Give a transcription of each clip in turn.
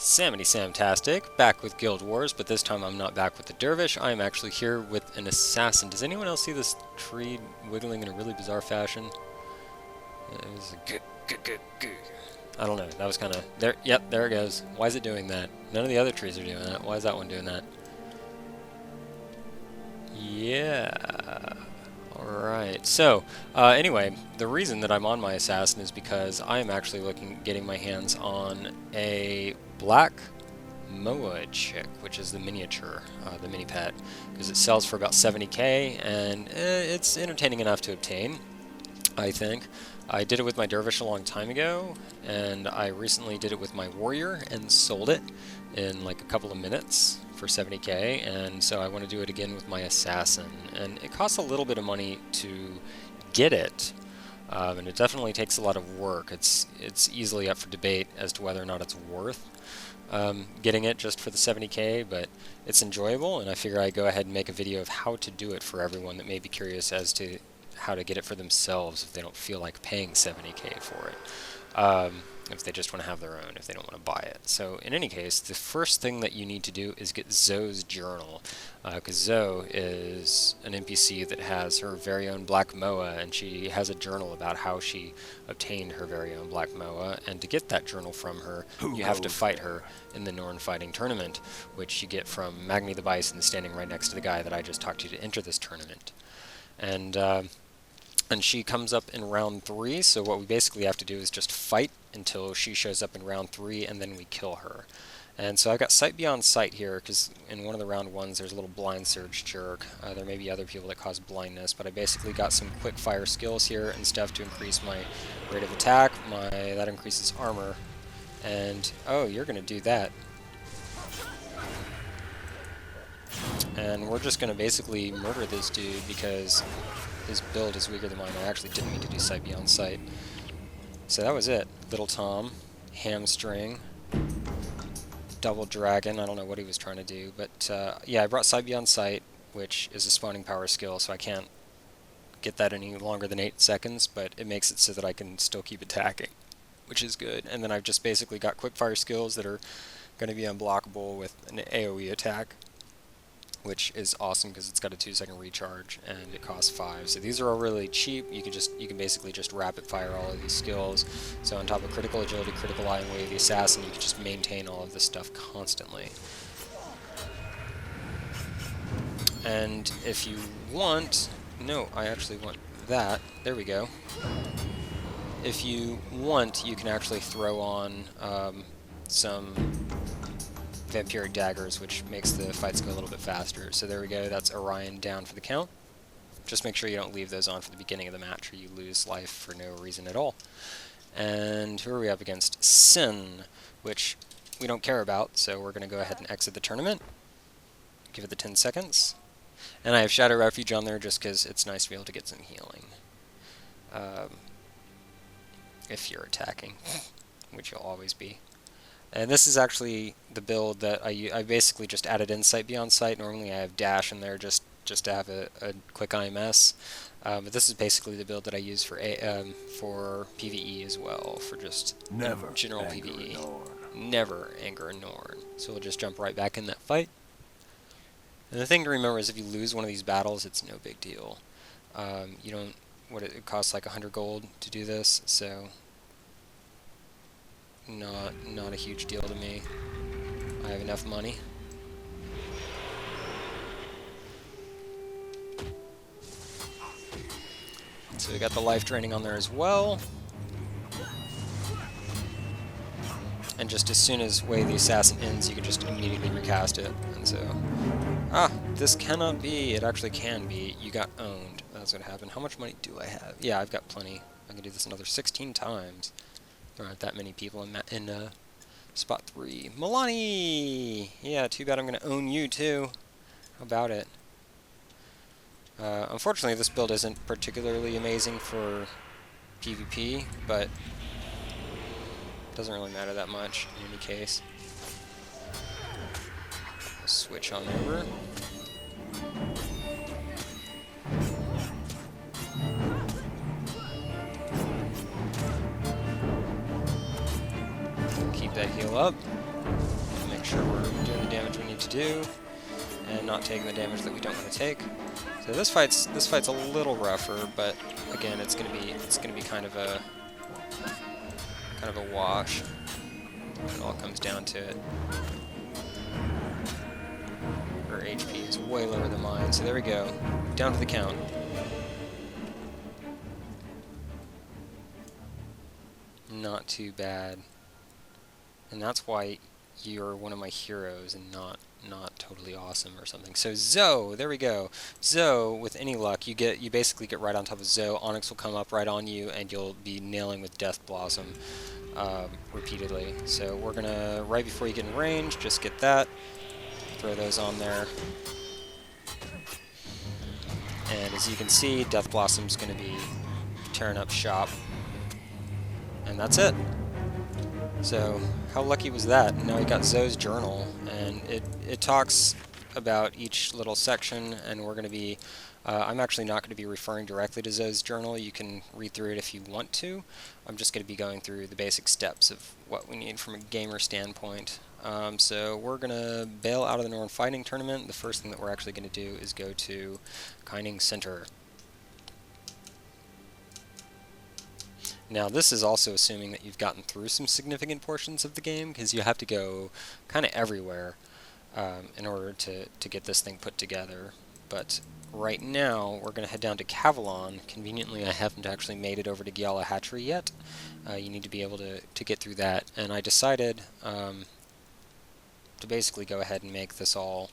Samity Samtastic, back with Guild Wars, but this time I'm not back with the Dervish. I am actually here with an assassin. Does anyone else see this tree wiggling in a really bizarre fashion? It was I don't know, that was kind of... there. Yep, there it goes. Why is it doing that? None of the other trees are doing that. Why is that one doing that? Yeah... Alright, so, anyway, the reason that I'm on my assassin is because I am actually getting my hands on a black Moa chick, which is the miniature, the mini pet, because it sells for about 70k, and it's entertaining enough to obtain, I think. I did it with my Dervish a long time ago, and I recently did it with my Warrior and sold it in like a couple of minutes for 70k, and so I want to do it again with my Assassin. And it costs a little bit of money to get it, and it definitely takes a lot of work. It's easily up for debate as to whether or not it's worth getting it just for the 70k, but it's enjoyable, and I figure I'd go ahead and make a video of how to do it for everyone that may be curious as to how to get it for themselves if they don't feel like paying 70k for it. If they just want to have their own, if they don't want to buy it. So in any case, the first thing that you need to do is get Zoe's journal, because Zoe is an NPC that has her very own Black Moa, and she has a journal about how she obtained her very own Black Moa, and to get that journal from her, you have to fight her in the Norn Fighting Tournament, which you get from Magni the Bison standing right next to the guy that I just talked to enter this tournament. And she comes up in round 3, so what we basically have to do is just fight until she shows up in round 3, and then we kill her. And so I've got Sight Beyond Sight here, because in one of the round 1s there's a little Blind Surge jerk. There may be other people that cause blindness, but I basically got some quick fire skills here and stuff to increase my rate of attack. That increases armor. And, oh, you're going to do that. And we're just going to basically murder this dude because his build is weaker than mine. I actually didn't mean to do Sight Beyond Sight. So that was it. Little Tom, Hamstring, Double Dragon. I don't know what he was trying to do, but yeah, I brought Sight Beyond Sight, which is a spawning power skill, so I can't get that any longer than 8 seconds, but it makes it so that I can still keep attacking, which is good. And then I've just basically got quick fire skills that are going to be unblockable with an AoE attack, which is awesome because it's got a 2-second recharge and it costs 5. So these are all really cheap. You can basically just rapid fire all of these skills. So on top of critical agility, critical eye, and way of the assassin, you can just maintain all of this stuff constantly. And if you want, no, I actually want that. There we go. If you want, you can actually throw on some vampiric daggers, which makes the fights go a little bit faster. So there we go, that's Orion down for the count. Just make sure you don't leave those on for the beginning of the match or you lose life for no reason at all. And who are we up against? Sin, which we don't care about, so we're going to go ahead and exit the tournament. Give it the 10 seconds. And I have Shadow Refuge on there just because it's nice to be able to get some healing. If you're attacking, which you'll always be. And this is actually the build that I basically just added in Sight Beyond Sight. Normally I have Dash in there just to have a quick IMS. But this is basically the build that I use for PvE as well, for just general PvE. Never anger a Norn. So we'll just jump right back in that fight. And the thing to remember is if you lose one of these battles, it's no big deal. You don't... it costs like 100 gold to do this, so... Not a huge deal to me. I have enough money. So we got the life draining on there as well. And just as soon as Way of the Assassin ends, you can just immediately recast it. And so... this cannot be. It actually can be. You got owned. That's what happened. How much money do I have? Yeah, I've got plenty. I can do this another 16 times. There aren't that many people in spot 3. Milani! Yeah, too bad I'm going to own you too. How about it? Unfortunately, this build isn't particularly amazing for PvP, but it doesn't really matter that much in any case. I'll switch on over. Keep that heal up. Make sure we're doing the damage we need to do, and not taking the damage that we don't want to take. So this fight's a little rougher, but again, it's gonna be kind of a wash when it all comes down to it. Her HP is way lower than mine, so there we go. Down to the count. Not too bad. And that's why you're one of my heroes and not totally awesome or something. So Zoe, there we go. Zoe, with any luck, you basically get right on top of Zoe. Onyx will come up right on you, and you'll be nailing with Death Blossom repeatedly. So we're gonna, right before you get in range, just get that. Throw those on there. And as you can see, Death Blossom's gonna be tearing up shop. And that's it. So, how lucky was that? Now we got Zoe's journal, and it talks about each little section, and we're going to be, I'm actually not going to be referring directly to Zoe's journal. You can read through it if you want to. I'm just going to be going through the basic steps of what we need from a gamer standpoint. So we're going to bail out of the Northern Fighting Tournament. The first thing that we're actually going to do is go to Kining Center. Now this is also assuming that you've gotten through some significant portions of the game, because you have to go kind of everywhere in order to get this thing put together. But right now we're going to head down to Cavalon. Conveniently, I haven't actually made it over to Gyala Hatchery yet. You need to be able to get through that, and I decided to basically go ahead and make this all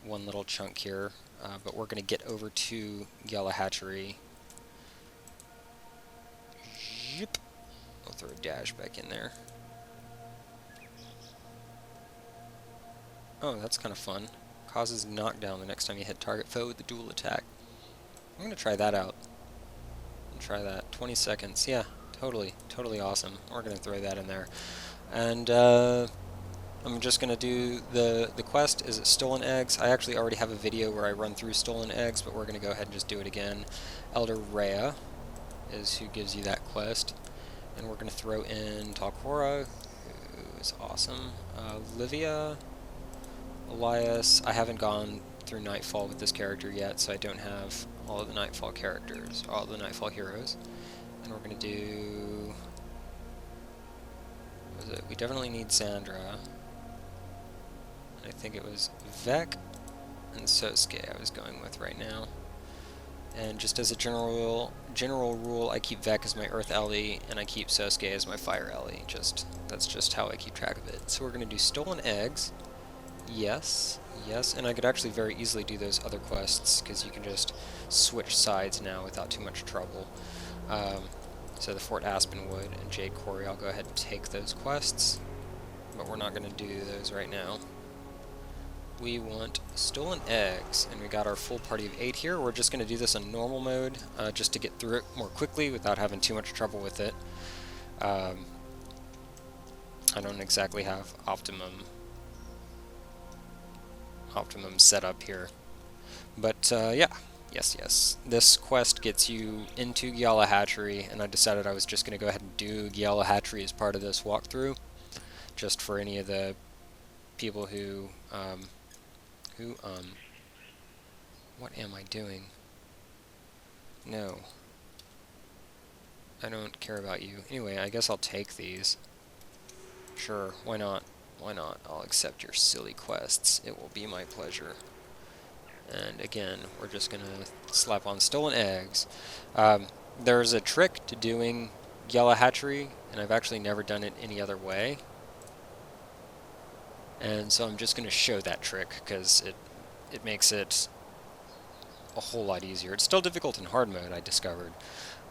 one little chunk here, but we're going to get over to Gyala Hatchery. Yep. I'll throw a dash back in there. Oh, that's kind of fun. Causes knockdown the next time you hit target foe with the dual attack. I'm going to try that out. Try that. 20 seconds. Yeah, totally awesome. We're going to throw that in there. And I'm just going to do the quest. Is it Stolen Eggs? I actually already have a video where I run through Stolen Eggs, but we're going to go ahead and just do it again. Elder Rhea is who gives you that quest, and we're going to throw in Talcora, who is awesome, Livia, Elias. I haven't gone through Nightfall with this character yet, so I don't have all of the Nightfall characters, all of the Nightfall heroes. And we're going to do, what was it? We definitely need Sandra. I think it was Vec and Sosuke I was going with right now. And just as a general rule, I keep Vec as my Earth Ellie, and I keep Sosuke as my Fire Ellie. That's just how I keep track of it. So we're going to do Stolen Eggs. Yes, and I could actually very easily do those other quests, because you can just switch sides now without too much trouble. So the Fort Aspenwood and Jade Quarry, I'll go ahead and take those quests, but we're not going to do those right now. We want Stolen Eggs, and we got our full party of 8 here. We're just going to do this in normal mode, just to get through it more quickly without having too much trouble with it. I don't exactly have optimum setup here, but yeah, yes. This quest gets you into Gyala Hatchery, and I decided I was just going to go ahead and do Gyala Hatchery as part of this walkthrough, just for any of the people who what am I doing? No. I don't care about you. Anyway, I guess I'll take these. Sure, why not? Why not? I'll accept your silly quests. It will be my pleasure. And again, we're just gonna slap on Stolen Eggs. There's a trick to doing Gyala Hatchery, and I've actually never done it any other way. And so I'm just going to show that trick, because it makes it a whole lot easier. It's still difficult in hard mode, I discovered,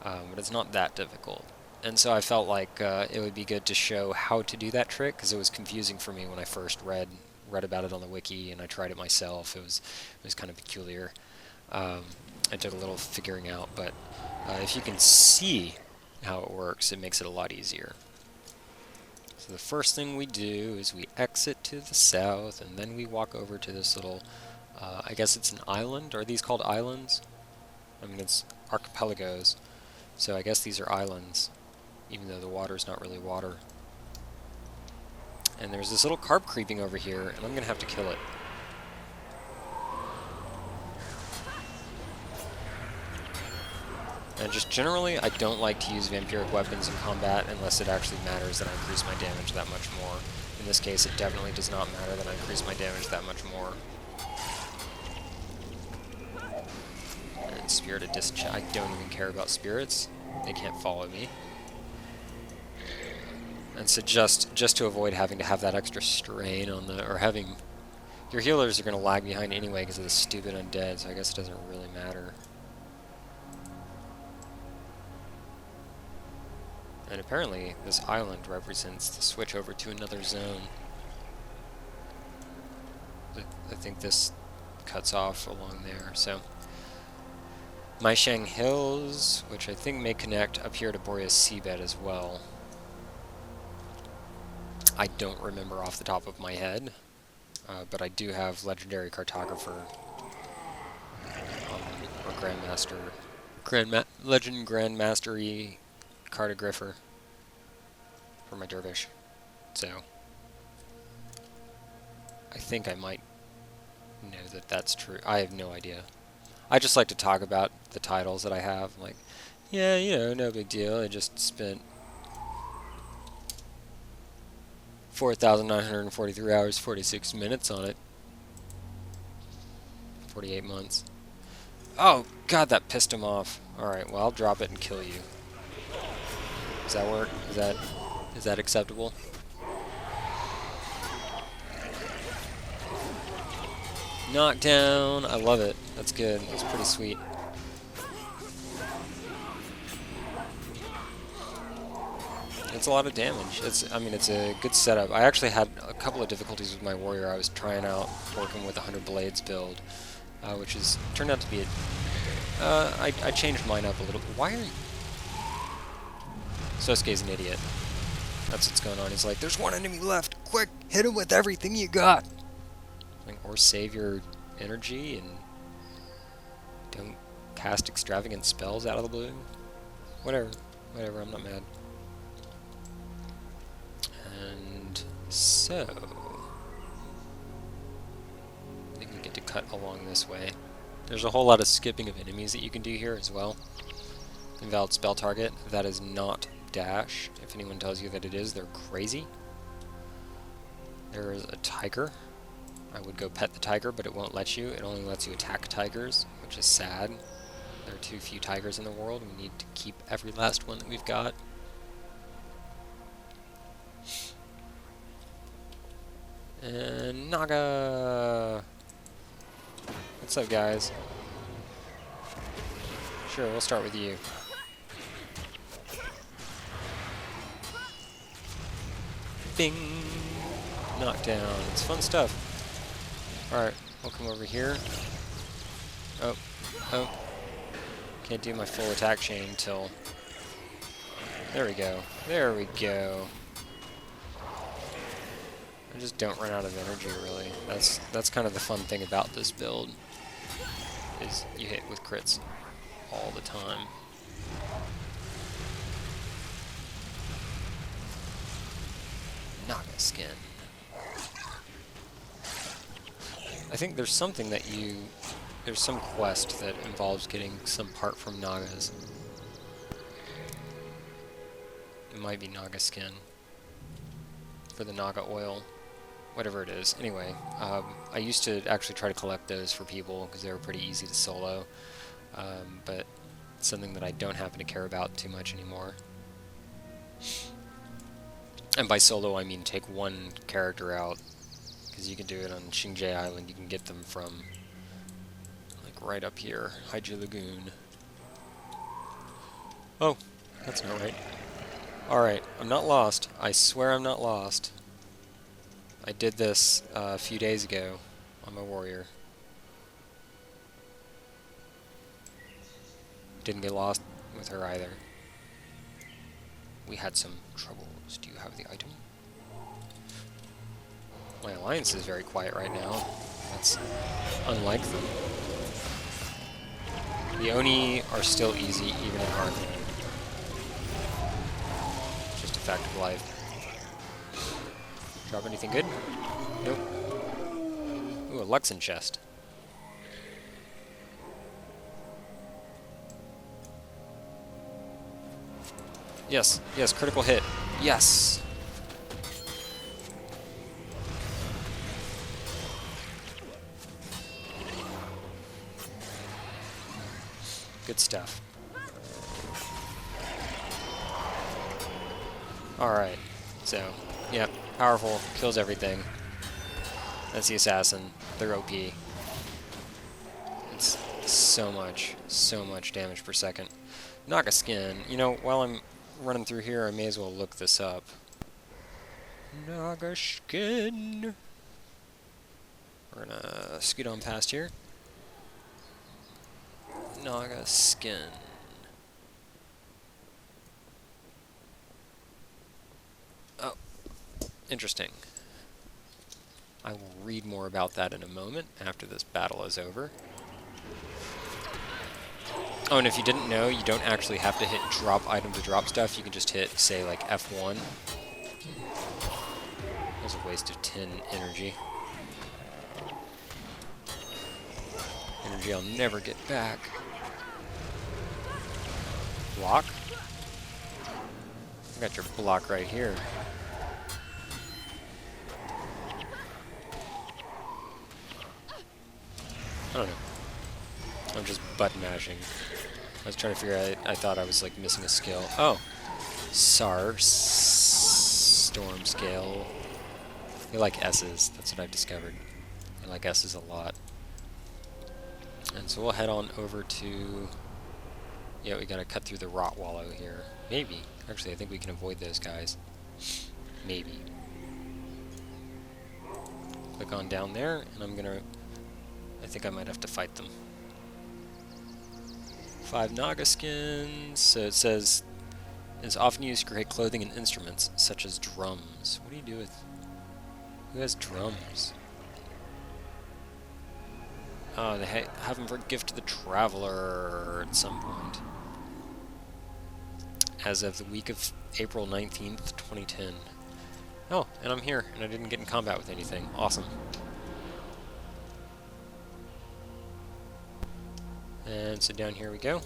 but it's not that difficult. And so I felt like it would be good to show how to do that trick, because it was confusing for me when I first read about it on the wiki, and I tried it myself. It was kind of peculiar. I did a little figuring out, but if you can see how it works, it makes it a lot easier. So the first thing we do is we exit to the south, and then we walk over to this little, I guess it's an island. Are these called islands? I mean, it's archipelagos, so I guess these are islands, even though the water's not really water. And there's this little carp creeping over here, and I'm going to have to kill it. And just generally, I don't like to use vampiric weapons in combat unless it actually matters that I increase my damage that much more. In this case, it definitely does not matter that I increase my damage that much more. And Spirited Discharge, I don't even care about spirits. They can't follow me. And so just to avoid having to have that extra strain on the, or having, your healers are going to lag behind anyway because of the stupid undead, so I guess it doesn't really matter. And apparently, this island represents the switch over to another zone. I think this cuts off along there, so. Maishang Hills, which I think may connect up here to Borea's seabed as well. I don't remember off the top of my head, but I do have Legendary Cartographer, or Grandmaster, Legend Grandmastery Cartographer for my dervish, so I think I might know that that's true. I have no idea. I just like to talk about the titles that I have, like, yeah, you know, no big deal, I just spent 4,943 hours, 46 minutes on it. 48 months. Oh, God, that pissed him off. Alright, well, I'll drop it and kill you. Does that work? Is that acceptable? Knockdown. I love it. That's good. That's pretty sweet. It's a lot of damage. I mean, it's a good setup. I actually had a couple of difficulties with my warrior. I was trying out working with 100 blades build, which is turned out to be I changed mine up a little bit. Why are you... Sosuke's an idiot. That's what's going on. He's like, there's one enemy left. Quick, hit him with everything you got. Like, or save your energy and don't cast extravagant spells out of the blue. Whatever, I'm not mad. And so, I think we get to cut along this way. There's a whole lot of skipping of enemies that you can do here as well. Invalid spell target. That is not dash. If anyone tells you that it is, they're crazy. There is a tiger. I would go pet the tiger, but it won't let you. It only lets you attack tigers, which is sad. There are too few tigers in the world. We need to keep every last one that we've got. And Naga! What's up, guys? Sure, we'll start with you. Bing! Knockdown. It's fun stuff. Alright, we'll come over here. Oh. Can't do my full attack chain till... There we go. There we go. I just don't run out of energy, really. That's kind of the fun thing about this build, is you hit with crits all the time. Naga skin. I think there's something that there's some quest that involves getting some part from Nagas. It might be Naga skin. For the Naga oil. Whatever it is. Anyway, I used to actually try to collect those for people because they were pretty easy to solo. But it's something that I don't happen to care about too much anymore. And by solo, I mean take one character out. Because you can do it on Xingje Island. You can get them from, like, right up here. Haiji Lagoon. Oh, that's not right. Alright, I'm not lost. I swear I'm not lost. I did this a few days ago on my warrior. Didn't get lost with her either. We had some troubles. Do you have the item? My alliance is very quiet right now. That's unlike them. The Oni are still easy, even in hard mode. Just a fact of life. Drop anything good? Nope. Ooh, a Luxon chest. Yes, yes, critical hit. Yes! Good stuff. Alright, so, yeah, powerful, kills everything. That's the assassin. They're OP. It's so much damage per second. Naga skin. You know, while I'm running through here, I may as well look this up. Naga skin. We're gonna scoot on past here. Naga skin. Oh, interesting. I will read more about that in a moment after this battle is over. Oh, and if you didn't know, you don't actually have to hit drop item to drop stuff. You can just hit, say, like F1. That's a waste of 10 energy. Energy I'll never get back. Block? I got your block right here. I don't know. I'm just button mashing. I was trying to figure out, I thought I was like missing a skill. Oh! SARS. Storm scale. They like S's, that's what I've discovered. I like S's a lot. And so we'll head on over to... Yeah, we gotta cut through the rot wallow here. Maybe. Actually, I think we can avoid those guys. Maybe. Click on down there, and I'm gonna... I think I might have to fight them. 5 Naga skins. So it says, it's often used to create clothing and instruments, such as drums. What do you do with... Who has drums? Oh, they have them for gift to the traveler at some point. As of the week of April 19th, 2010. Oh, and I'm here, and I didn't get in combat with anything. Awesome. And so down here we go.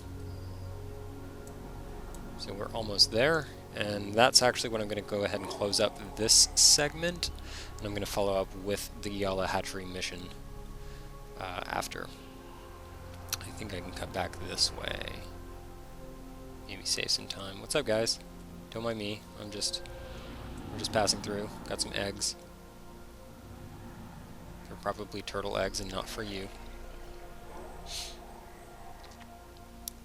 So we're almost there, and that's actually what I'm going to go ahead and close up this segment, and I'm going to follow up with the Yala hatchery mission after. I think I can cut back this way. Maybe save some time. What's up, guys? Don't mind me. We're just passing through. Got some eggs. They're probably turtle eggs and not for you.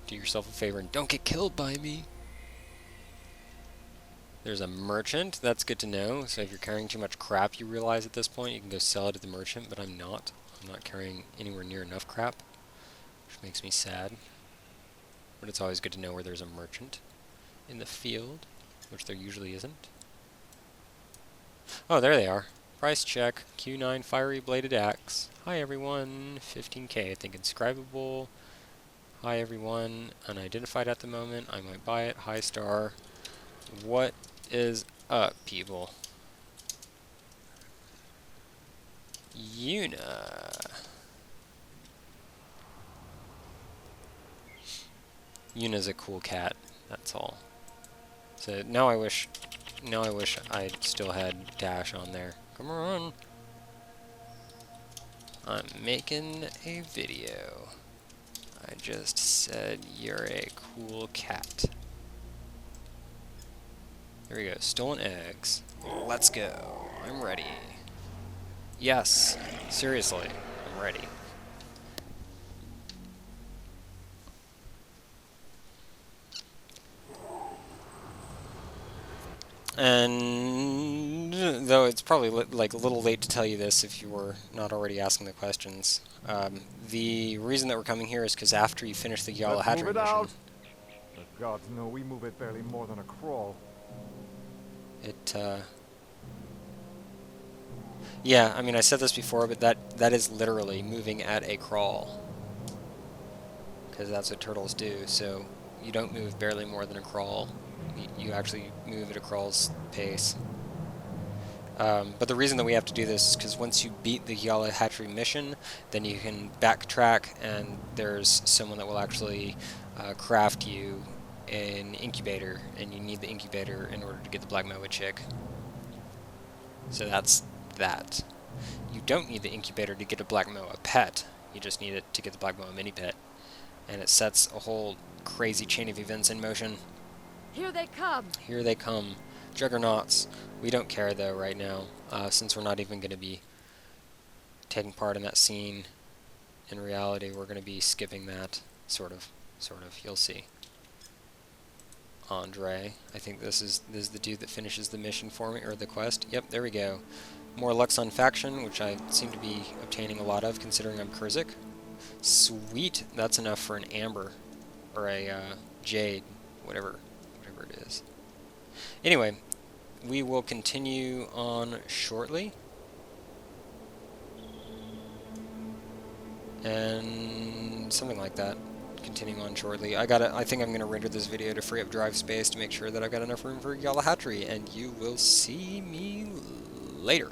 Do yourself a favor and don't get killed by me. There's a merchant. That's good to know. So if you're carrying too much crap, you realize at this point, you can go sell it at the merchant, but I'm not. I'm not carrying anywhere near enough crap, which makes me sad. But it's always good to know where there's a merchant in the field, which there usually isn't. Oh, there they are. Price check. Q9 Fiery Bladed Axe. Hi, everyone. 15k. I think inscribable. Hi, everyone. Unidentified at the moment. I might buy it. High star. What is up, people? Yuna. Yuna's a cool cat. That's all. So now I wish I still had Dash on there. Come on. I'm making a video. I just said you're a cool cat. There we go. Stolen eggs. Let's go. I'm ready. Yes. Seriously. I'm ready. And though it's probably like a little late to tell you this if you were not already asking the questions, the reason that we're coming here is because after you finish the Yala hatchery mission, the gods know we move it barely more than a crawl. Yeah, I mean I said this before, but that is literally moving at a crawl, because that's what turtles do. So you don't move barely more than a crawl. You actually move at a crawl's pace. But the reason that we have to do this is because once you beat the Yala hatchery mission, then you can backtrack, and there's someone that will actually craft you an incubator, and you need the incubator in order to get the Black Moa chick. So that's that. You don't need the incubator to get a Black Moa pet. You just need it to get the Black Moa mini pet. And it sets a whole crazy chain of events in motion. Here they come. Here they come. Juggernauts. We don't care though right now, since we're not even going to be taking part in that scene. In reality, we're going to be skipping that. Sort of. You'll see. Andre. I think this is the dude that finishes the mission for me, or the quest. Yep, there we go. More Luxon faction, which I seem to be obtaining a lot of, considering I'm Kurzik. Sweet, that's enough for an amber, or a jade, whatever it is. Anyway, we will continue on shortly, and something like that. Continuing on shortly. I think I'm gonna render this video to free up drive space to make sure that I've got enough room for Yala hatchery, and you will see me later.